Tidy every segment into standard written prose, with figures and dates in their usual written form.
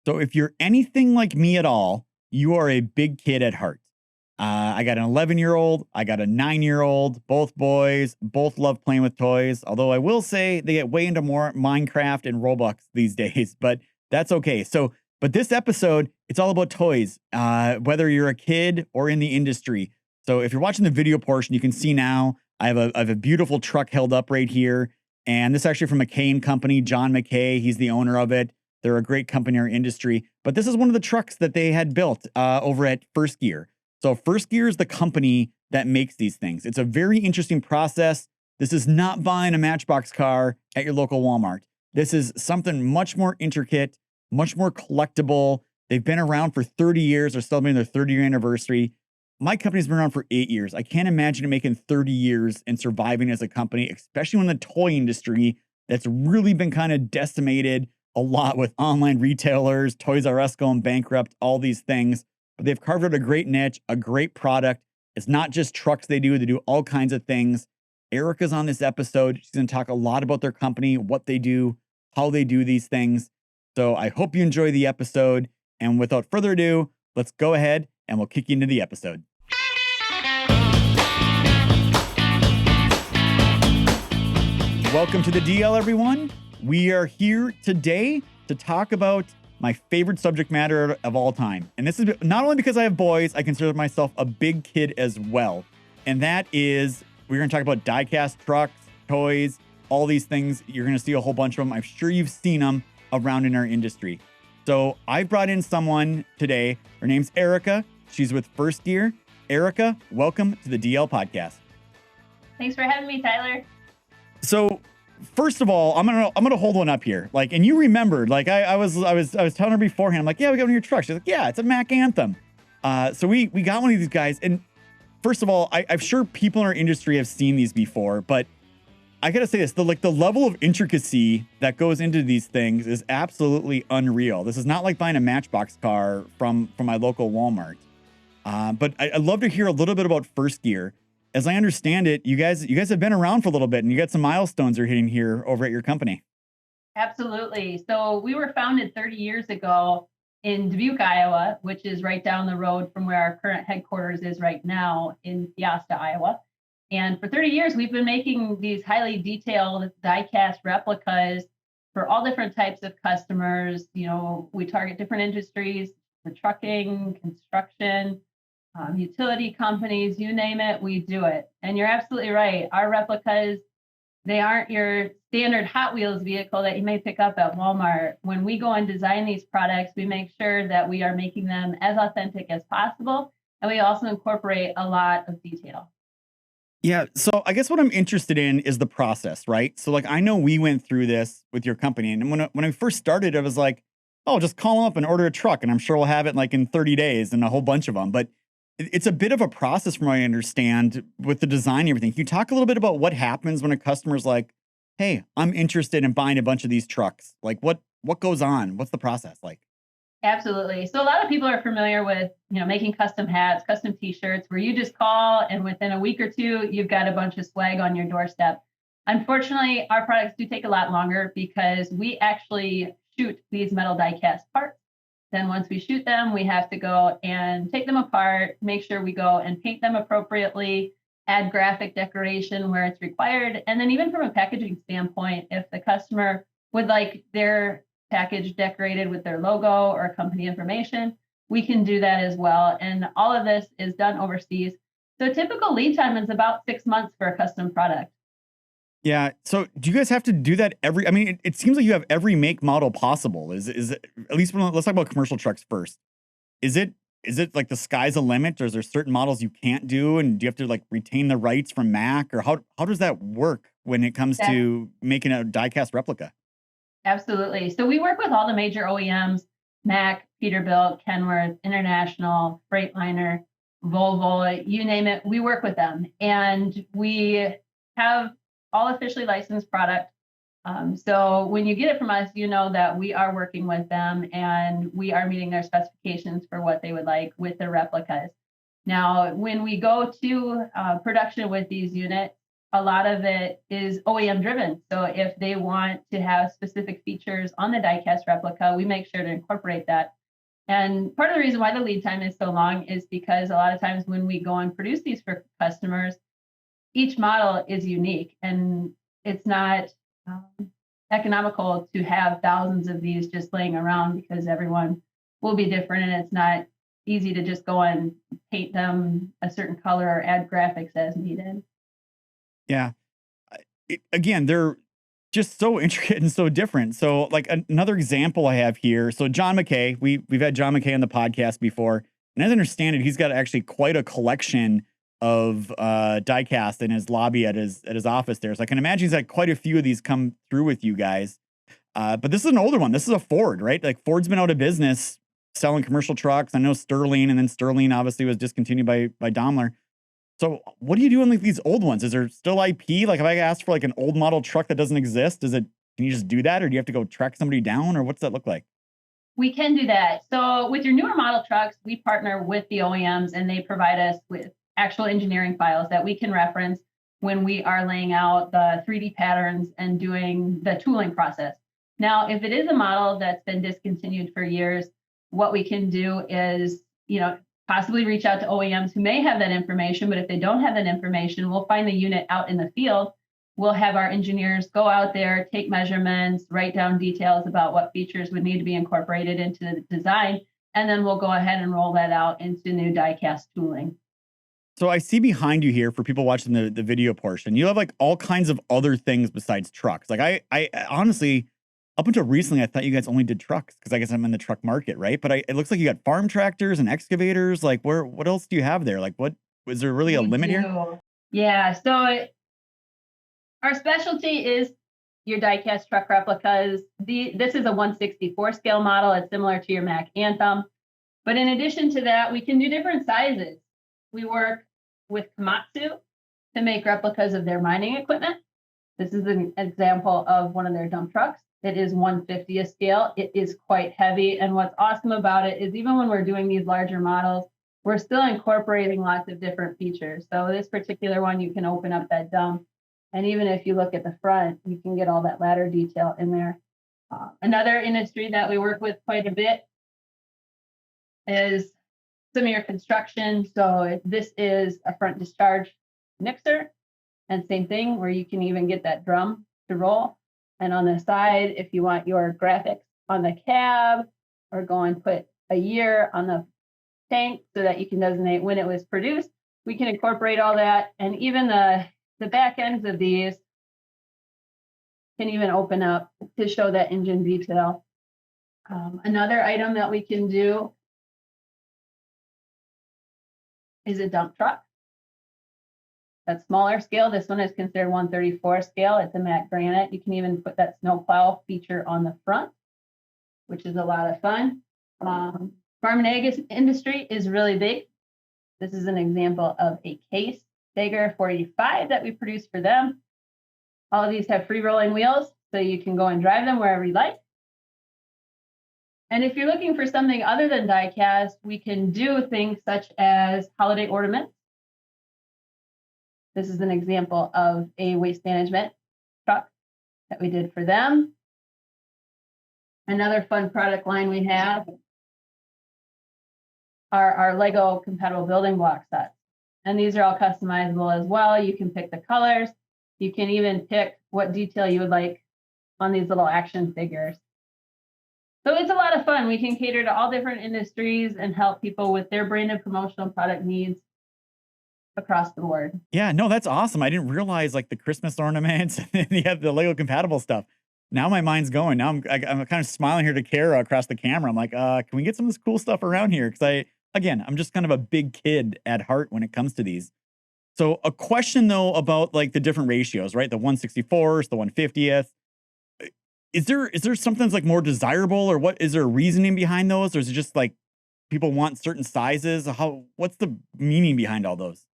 So if you're anything like me at all, you are a big kid at heart. I got an 11-year-old, I got a 9-year-old, both boys, both love playing with toys. Although I will say they get way into more Minecraft and Roblox these days, but that's okay. But this episode, it's all about toys, whether you're a kid or in the industry. So if you're watching the video portion, you can see now I have a beautiful truck held up right here. And this is actually from McKay and Company, John McKay. He's the owner of it. They're a great company in our industry. But this is one of the trucks that they had built over at First Gear. So First Gear is the company that makes these things. It's a very interesting process. This is not buying a Matchbox car at your local Walmart. This is something much more intricate, much more collectible. They've been around for 30 years. They're celebrating their 30-year anniversary. My company's been around for 8 years. I can't imagine it making 30 years and surviving as a company, especially when the toy industry that's really been kind of decimated a lot with online retailers, Toys R Us going bankrupt, all these things. But they've carved out a great niche, a great product. It's not just trucks they do all kinds of things. Erica's on this episode. She's going to talk a lot about their company, what they do, how they do these things. So I hope you enjoy the episode. And without further ado, let's go ahead and we'll kick you into the episode. Welcome to the DL, everyone. We are here today to talk about my favorite subject matter of all time. And this is not only because I have boys, I consider myself a big kid as well. And that is, we're going to talk about diecast trucks, toys, all these things. You're going to see a whole bunch of them. I'm sure you've seen them around in our industry. So I brought in someone today. Her name's Erica. She's with First Gear. Erica, welcome to the DL podcast. Thanks for having me, Tyler. So first of all, I'm gonna hold one up here. Like, and you remembered, like I was telling her beforehand. I'm like, yeah, we got one of your trucks. She's like, yeah, it's a Mack Anthem. So we got one of these guys. And first of all, I'm sure people in our industry have seen these before, but I gotta say this: the level of intricacy that goes into these things is absolutely unreal. This is not like buying a Matchbox car from my local Walmart. But I'd love to hear a little bit about First Gear. As I understand it, you guys have been around for a little bit, and you got some milestones you're hitting here over at your company. Absolutely. So we were founded 30 years ago in Dubuque, Iowa, which is right down the road from where our current headquarters is right now in Peosta, Iowa. And for 30 years, we've been making these highly detailed diecast replicas for all different types of customers. You know, we target different industries, the trucking, construction, utility companies, you name it, we do it. And you're absolutely right. Our replicas, they aren't your standard Hot Wheels vehicle that you may pick up at Walmart. When we go and design these products, we make sure that we are making them as authentic as possible. And we also incorporate a lot of detail. Yeah. So I guess what I'm interested in is the process, right? So like, I know we went through this with your company. And when I first started, I was like, oh, just call them up and order a truck. And I'm sure we'll have it like in 30 days and a whole bunch of them. But it's a bit of a process from what I understand with the design and everything. Can you talk a little bit about what happens when a customer's like, hey, I'm interested in buying a bunch of these trucks? Like what goes on? What's the process like? Absolutely. So a lot of people are familiar with, making custom hats, custom t-shirts, where you just call and within a week or two, you've got a bunch of swag on your doorstep. Unfortunately, our products do take a lot longer because we actually shoot these metal die cast parts. Then once we shoot them, we have to go and take them apart, make sure we go and paint them appropriately, add graphic decoration where it's required. And then even from a packaging standpoint, if the customer would like their package decorated with their logo or company information, we can do that as well. And all of this is done overseas. So typical lead time is about 6 months for a custom product. Yeah. So do you guys have to do that it seems like you have every make model possible. Is it, at least let's talk about commercial trucks first. Is it like the sky's the limit, or is there certain models you can't do? And do you have to like retain the rights from Mack, or how does that work when it comes to making a diecast replica? Absolutely. So we work with all the major OEMs, Mack, Peterbilt, Kenworth, International, Freightliner, Volvo, you name it, we work with them. And we have all officially licensed product. So when you get it from us, you know that we are working with them and we are meeting their specifications for what they would like with their replicas. Now, when we go to production with these units, a lot of it is OEM driven. So if they want to have specific features on the diecast replica, we make sure to incorporate that. And part of the reason why the lead time is so long is because a lot of times when we go and produce these for customers, each model is unique, and it's not economical to have thousands of these just laying around because everyone will be different, and it's not easy to just go and paint them a certain color or add graphics as needed. Yeah. Again, they're just so intricate and so different. So, like another example I have here. So, John McKay, we've had John McKay on the podcast before, and as I understand it, he's got actually quite a collection of diecast in his lobby at his office there. So I can imagine he's had quite a few of these come through with you guys. But this is an older one. This is a Ford, right? Like Ford's been out of business selling commercial trucks. I know Sterling, and then Sterling obviously was discontinued by Daimler. So what do you do on like these old ones? Is there still IP? Like if I ask for like an old model truck that doesn't exist, can you just do that, or do you have to go track somebody down, or what's that look like? We can do that. So with your newer model trucks, we partner with the OEMs, and they provide us with actual engineering files that we can reference when we are laying out the 3D patterns and doing the tooling process. Now, if it is a model that's been discontinued for years, what we can do is, possibly reach out to OEMs who may have that information, but if they don't have that information, we'll find the unit out in the field. We'll have our engineers go out there, take measurements, write down details about what features would need to be incorporated into the design, and then we'll go ahead and roll that out into new die-cast tooling. So I see behind you here, for people watching the video portion, you have like all kinds of other things besides trucks. Like I honestly, up until recently, I thought you guys only did trucks because I guess I'm in the truck market, right? But it looks like you got farm tractors and excavators. Like what else do you have there? Like what, is there really a limit here? Yeah. So our specialty is your die-cast truck replicas. This is a 1/64 scale model. It's similar to your Mack Anthem. But in addition to that, we can do different sizes. We work with Komatsu to make replicas of their mining equipment. This is an example of one of their dump trucks. It is 1/50th scale. It is quite heavy. And what's awesome about it is even when we're doing these larger models, we're still incorporating lots of different features. So this particular one, you can open up that dump. And even if you look at the front, you can get all that ladder detail in there. Another industry that we work with quite a bit is some of your construction. So this is a front discharge mixer, and same thing where you can even get that drum to roll. And on the side, if you want your graphics on the cab, or go and put a year on the tank so that you can designate when it was produced, we can incorporate all that. And even the back ends of these can even open up to show that engine detail. Another item that we can do is a dump truck. That's smaller scale. This one is considered 1/34 scale. It's a matte granite. You can even put that snowplow feature on the front, which is a lot of fun. Farm and ag industry is really big. This is an example of a case Sager 485 that we produce for them. All of these have free rolling wheels, so you can go and drive them wherever you like. And if you're looking for something other than die-cast, we can do things such as holiday ornaments. This is an example of a waste management truck that we did for them. Another fun product line we have are our Lego compatible building block sets. And these are all customizable as well. You can pick the colors. You can even pick what detail you would like on these little action figures. So it's a lot of fun. We can cater to all different industries and help people with their branded promotional product needs across the board. Yeah, no, that's awesome. I didn't realize like the Christmas ornaments and you have the Lego compatible stuff. Now my mind's going. Now I'm kind of smiling here to Kara across the camera. I'm like, can we get some of this cool stuff around here? Because I'm just kind of a big kid at heart when it comes to these. So a question though about like the different ratios, right? The 1/64th, the 1/50th. Is there something that's like more desirable, or what? Is there a reasoning behind those, or is it just like people want certain sizes? What's the meaning behind all those?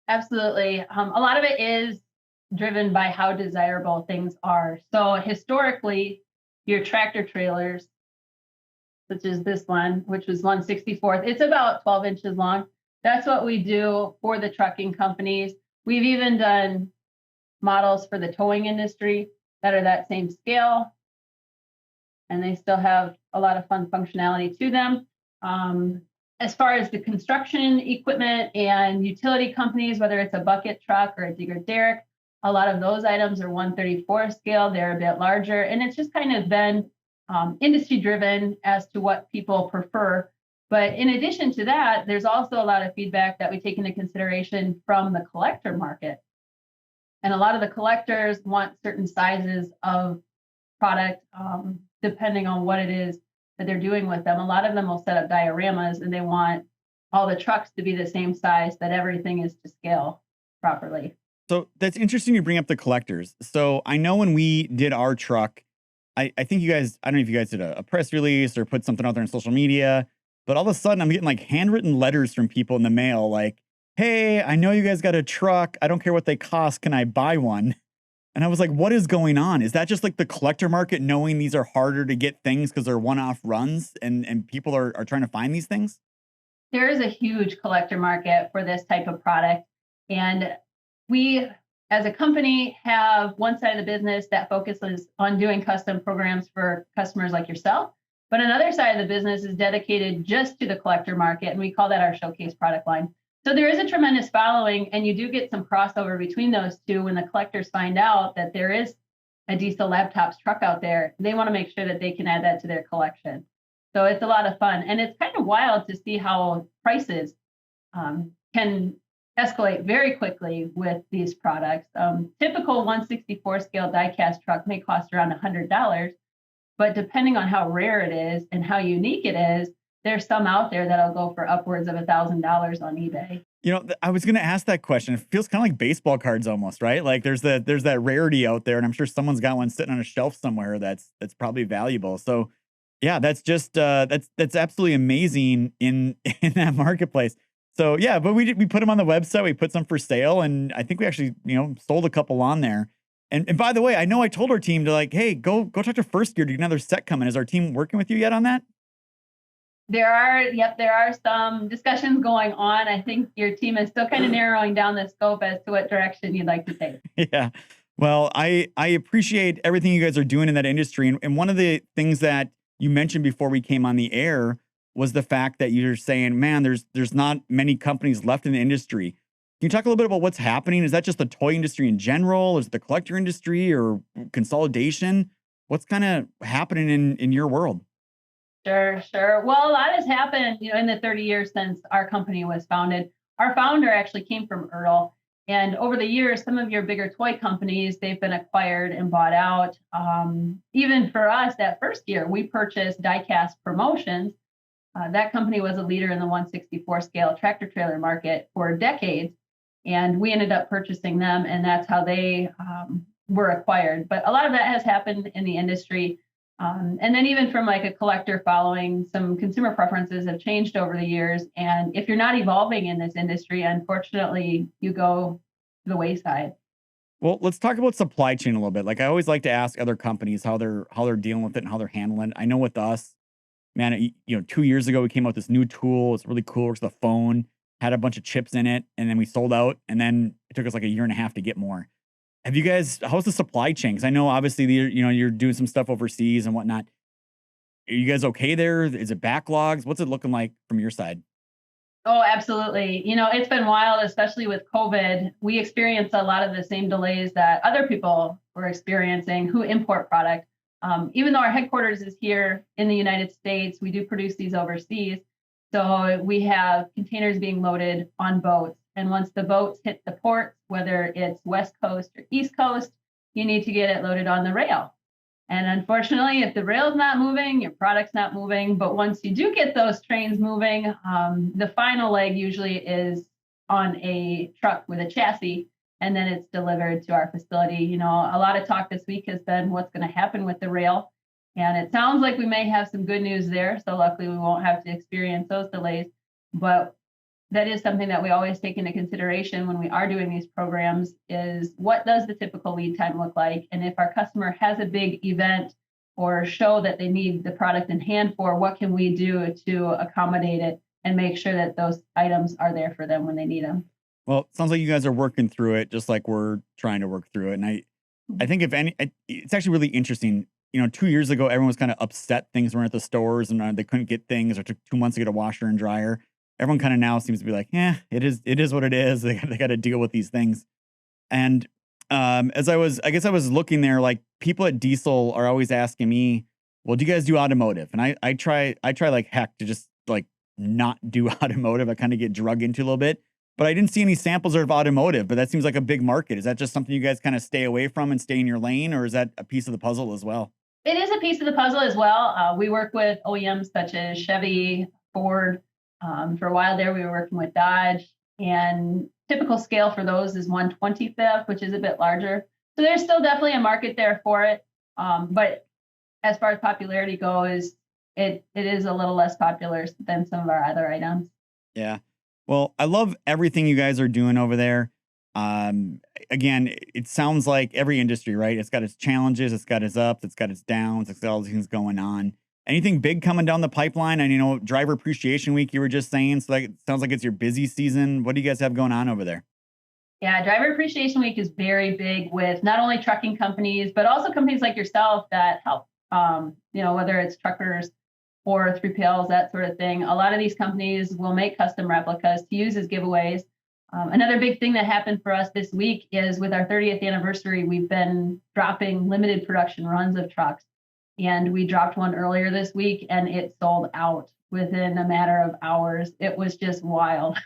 Absolutely. A lot of it is driven by how desirable things are. So historically, your tractor trailers, such as this one, which was 1/64th, it's about 12 inches long. That's what we do for the trucking companies. We've even done models for the towing industry that are that same scale. And they still have a lot of fun functionality to them. As far as the construction equipment and utility companies, whether it's a bucket truck or a digger derrick, a lot of those items are 1/34 scale. They're a bit larger. And it's just kind of been industry driven as to what people prefer. But in addition to that, there's also a lot of feedback that we take into consideration from the collector market. And a lot of the collectors want certain sizes of product, depending on what it is that they're doing with them. A lot of them will set up dioramas and they want all the trucks to be the same size, that everything is to scale properly. So that's interesting you bring up the collectors. So I know when we did our truck, I think you guys, I don't know if you guys did a press release or put something out there on social media, but all of a sudden I'm getting like handwritten letters from people in the mail like, hey, I know you guys got a truck. I don't care what they cost. Can I buy one? And I was like, what is going on? Is that just like the collector market knowing these are harder to get things because they're one-off runs and people are trying to find these things? There is a huge collector market for this type of product. And we, as a company, have one side of the business that focuses on doing custom programs for customers like yourself. But another side of the business is dedicated just to the collector market. And we call that our showcase product line. So there is a tremendous following, and you do get some crossover between those two. When the collectors find out that there is a Diesel Laptops truck out there, they want to make sure that they can add that to their collection. So it's a lot of fun. And it's kind of wild to see how prices can escalate very quickly with these products. Typical 1/64 scale diecast truck may cost around $100, but depending on how rare it is and how unique it is, there's some out there that'll go for upwards of $1,000 on eBay. You know, I was going to ask that question. It feels kind of like baseball cards almost, right? Like there's that rarity out there, and I'm sure someone's got one sitting on a shelf somewhere that's probably valuable. So, yeah, that's just that's absolutely amazing in that marketplace. So yeah, but we put them on the website. We put some for sale, and I think we actually sold a couple on there. And by the way, I know I told our team to like, hey, go talk to First Gear to get another set coming. Is our team working with you yet on that? There are some discussions going on. I think your team is still kind of narrowing down the scope as to what direction you'd like to take. Yeah. Well, I appreciate everything you guys are doing in that industry. And one of the things that you mentioned before we came on the air was the fact that you're saying, man, there's not many companies left in the industry. Can you talk a little bit about what's happening? Is that just the toy industry in general? Is it the collector industry or consolidation? What's kind of happening in your world? Sure. Well, a lot has happened, in the 30 years since our company was founded. Our founder actually came from Earl. And over the years, some of your bigger toy companies, they've been acquired and bought out. Even for us, that first year, we purchased Diecast Promotions. That company was a leader in the 1/64 scale tractor trailer market for decades. And we ended up purchasing them, and that's how they were acquired. But a lot of that has happened in the industry. And then even from like a collector following, some consumer preferences have changed over the years. And if you're not evolving in this industry, unfortunately, you go to the wayside. Well, let's talk about supply chain a little bit. Like I always like to ask other companies how they're dealing with it and how they're handling it. I know with us, man, 2 years ago we came out with this new tool. It's really cool. It's the phone, had a bunch of chips in it, and then we sold out. And then it took us like a year and a half to get more. Have you guys? How's the supply chain? Because I know obviously you're doing some stuff overseas and whatnot. Are you guys okay there? Is it backlogs? What's it looking like from your side? Oh, absolutely. It's been wild, especially with COVID. We experienced a lot of the same delays that other people were experiencing who import product. Even though our headquarters is here in the United States, we do produce these overseas. So we have containers being loaded on boats. And once the boats hit the ports, whether it's West Coast or East Coast, you need to get it loaded on the rail. And unfortunately, if the rail's not moving, your product's not moving. But once you do get those trains moving, the final leg usually is on a truck with a chassis, and then it's delivered to our facility. A lot of talk this week has been what's going to happen with the rail. And it sounds like we may have some good news there. So luckily, we won't have to experience those delays. But that is something that we always take into consideration when we are doing these programs is what does the typical lead time look like? And if our customer has a big event or show that they need the product in hand for, what can we do to accommodate it and make sure that those items are there for them when they need them? Well, it sounds like you guys are working through it just like we're trying to work through it. And I think if any, it's actually really interesting. 2 years ago, everyone was kind of upset things weren't at the stores and they couldn't get things or took 2 months to get a washer and dryer. Everyone kind of now seems to be like, yeah, it is what it is. They got to deal with these things. And I guess I was looking there, like people at Diesel are always asking me, well, do you guys do automotive? And I try like heck to just like not do automotive. I kind of get drug into a little bit, but I didn't see any samples of automotive, but that seems like a big market. Is that just something you guys kind of stay away from and stay in your lane, or is that a piece of the puzzle as well? It is a piece of the puzzle as well. We work with OEMs such as Chevy, Ford. For a while there, we were working with Dodge, and typical scale for those is 1/25th, which is a bit larger. So there's still definitely a market there for it. But as far as popularity goes, it is a little less popular than some of our other items. Yeah. Well, I love everything you guys are doing over there. Again, it sounds like every industry, right? It's got its challenges, it's got its ups, it's got its downs, it's got all these things going on. Anything big coming down the pipeline? And Driver Appreciation Week, you were just saying, so it sounds like it's your busy season. What do you guys have going on over there? Yeah, Driver Appreciation Week is very big with not only trucking companies, but also companies like yourself that help, whether it's truckers or 3PLs, that sort of thing. A lot of these companies will make custom replicas to use as giveaways. Another big thing that happened for us this week is with our 30th anniversary, we've been dropping limited production runs of trucks. And we dropped one earlier this week and it sold out within a matter of hours. It was just wild.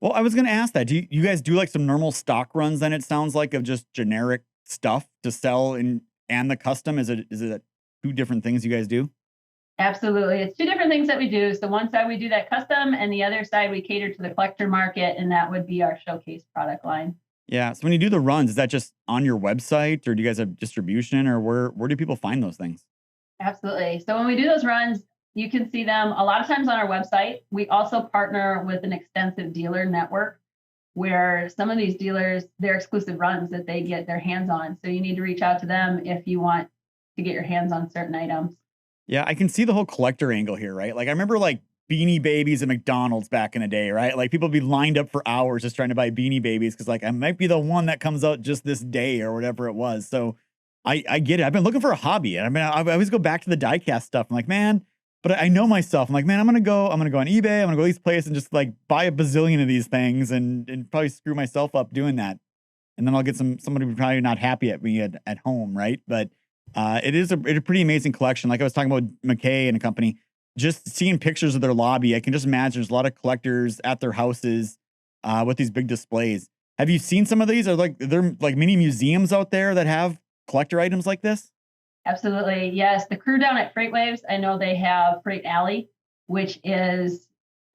Well, I was going to ask that. Do you guys do like some normal stock runs then, it sounds like, of just generic stuff to sell and the custom? Is it two different things you guys do? Absolutely. It's two different things that we do. So one side we do that custom and the other side we cater to the collector market, and that would be our showcase product line. Yeah. So when you do the runs, is that just on your website, or do you guys have distribution, or where do people find those things? Absolutely. So when we do those runs, you can see them a lot of times on our website. We also partner with an extensive dealer network where some of these dealers, they're exclusive runs that they get their hands on. So you need to reach out to them if you want to get your hands on certain items. Yeah, I can see the whole collector angle here, right? Like I remember like Beanie Babies at McDonald's back in the day, right? Like people be lined up for hours just trying to buy Beanie Babies because like I might be the one that comes out just this day or whatever it was. So I get it. I've been looking for a hobby. I mean, I always go back to the diecast stuff. I'm like, man, but I know myself. I'm like, man, I'm gonna go on eBay. I'm gonna go to these places and just like buy a bazillion of these things and probably screw myself up doing that. And then I'll get somebody who's probably not happy at me at home, right? But it's a pretty amazing collection. Like I was talking about McKay and a company, just seeing pictures of their lobby, I can just imagine there's a lot of collectors at their houses with these big displays. Have you seen some of these? Are there like mini museums out there that have collector items like this? Absolutely. Yes. The crew down at Freight Waves, I know they have Freight Alley, which is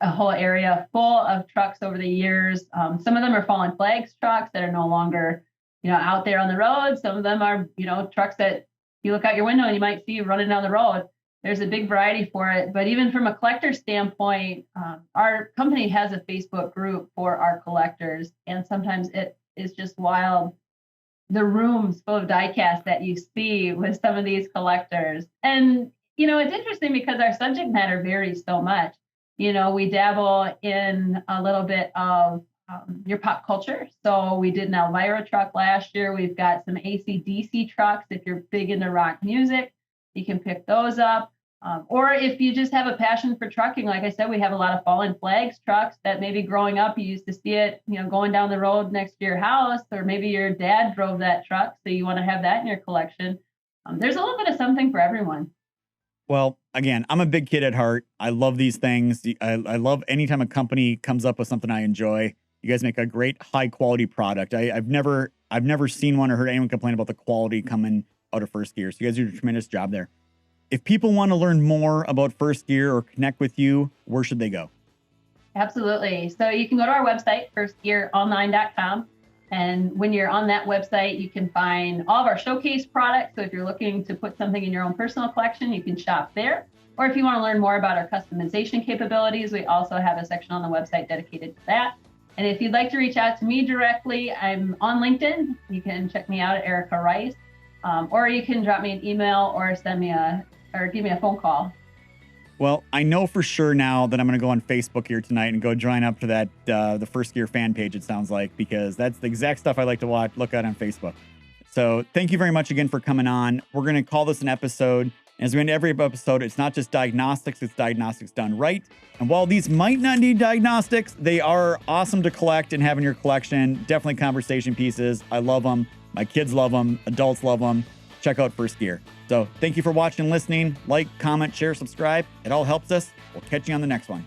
a whole area full of trucks over the years. Some of them are fallen flags trucks that are no longer, out there on the road. Some of them are, trucks that you look out your window and you might see running down the road. There's a big variety for it. But even from a collector standpoint, our company has a Facebook group for our collectors. And sometimes it is just wild, the rooms full of diecast that you see with some of these collectors. And, it's interesting because our subject matter varies so much. We dabble in a little bit of your pop culture. So we did an Elvira truck last year. We've got some AC/DC trucks. If you're big into rock music, you can pick those up. Or if you just have a passion for trucking, like I said, we have a lot of fallen flags trucks that maybe growing up, you used to see it, going down the road next to your house, or maybe your dad drove that truck. So you want to have that in your collection. There's a little bit of something for everyone. Well, again, I'm a big kid at heart. I love these things. I love anytime a company comes up with something I enjoy. You guys make a great high quality product. I've never seen one or heard anyone complain about the quality coming out of First Gear. So you guys do a tremendous job there. If people want to learn more about First Gear or connect with you, where should they go? Absolutely. So you can go to our website, firstgearonline.com. And when you're on that website, you can find all of our showcase products. So if you're looking to put something in your own personal collection, you can shop there. Or if you want to learn more about our customization capabilities, we also have a section on the website dedicated to that. And if you'd like to reach out to me directly, I'm on LinkedIn. You can check me out at Erica Reiss. Or you can drop me an email or give me a phone call. Well, I know for sure now that I'm going to go on Facebook here tonight and go join up to that the First Gear fan page, it sounds like, because that's the exact stuff I like to look at on Facebook. So thank you very much again for coming on. We're going to call this an episode. As we end every episode, it's not just diagnostics, it's diagnostics done right. And while these might not need diagnostics, they are awesome to collect and have in your collection. Definitely conversation pieces. I love them. My kids love them. Adults love them. Check out First Gear. So thank you for watching and listening. Like, comment, share, subscribe. It all helps us. We'll catch you on the next one.